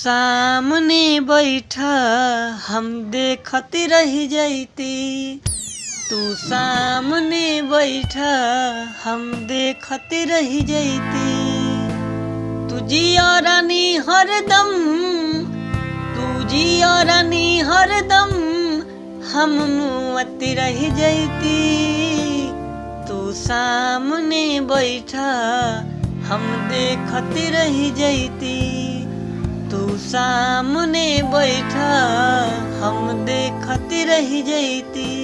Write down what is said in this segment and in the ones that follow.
सामने बैठा हम देखत रह जैती। तू सामने बैठा हम देखत रह जैती। तू जिया रानी हरदम, तू जिया रानी हरदम हम मुअत रह जैती। तू सामने बैठा हम देखत रह जैती। तू सामने बैठा हम देखत रह जैती।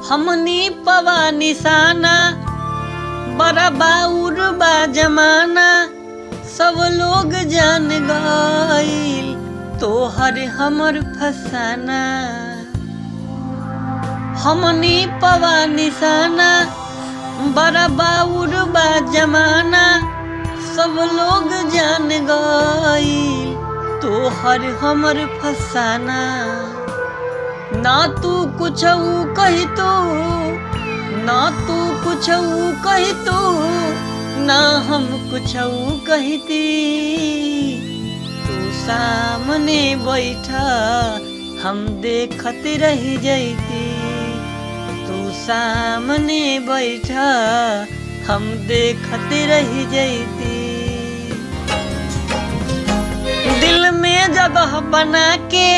हमनी पवा निशाना बड़ा बाउर बा जमाना। सब लोग जान गइल तोहर हमर फसाना। हमनी पवा निशाना बड़ा बाउर बा जमाना। सब लोग जान गइल तोहर हमर फसाना। ना तू कुछ कही तो, ना तू कुछ कही तो, ना हम कुछ कहती। तू सामने बैठा हम देखत रह जैती। तू सामने बैठा हम देखत रह जैती। दिल में जगह बना के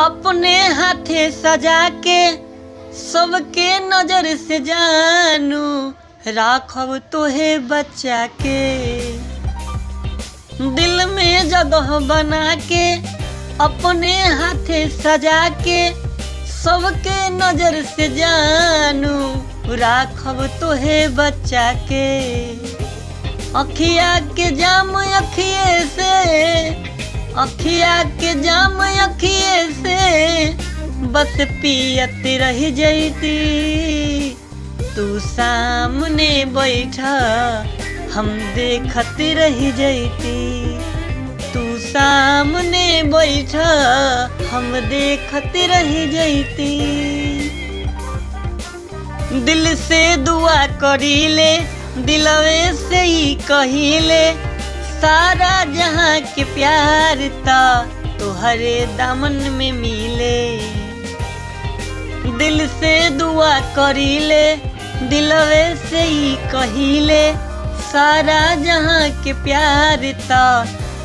अपने हाथे सजा के सबके नजर से जानू राखब तोहे बच्चा के। दिल में जगह बना के अपने हाथे सजा के सबके नजर से जानू राखब तोहे बच्चा के। अखिया के जाम अखिए से, अखिया के जाम अखिए से बस पियत रह जैती। तू सामने बैठा हम देखत रह जैती। तू सामने बैठा हम देखत रह जैती। दिल से दुआ करीले दिलवे से ही कहिले। सारा जहाँ के प्यार ता तोहरे दामन में मिले। दिल से दुआ करीले दिलवे से ही कहिले। सारा जहाँ के प्यार ता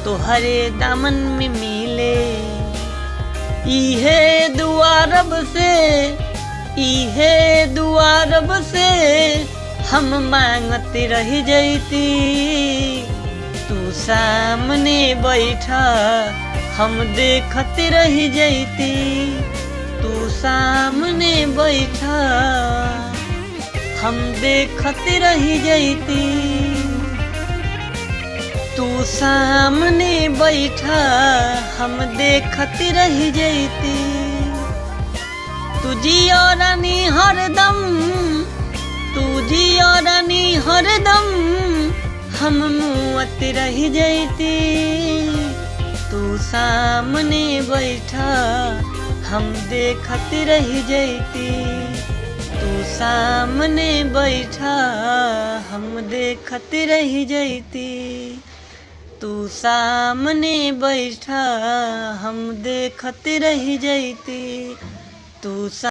तोहरे दामन में मिले। इहे दुआ रब से, इहे दुआ रब से हम मांगत रह जैती। तू सामने बैठा हम देखत रह जैती। तू सामने बैठा हम देखत रह जैती। तू सामने बैठा हम देखत रह जैती। तू जिया रानी हरदम, तू जिया रानी हरदम हम मुअत रह जैती। तू सामने बैठा हम देखत रह जैती। तू सामने बैठा हम देखत रह जैती। तू सामने बैठा हम देखत रह जैती। तू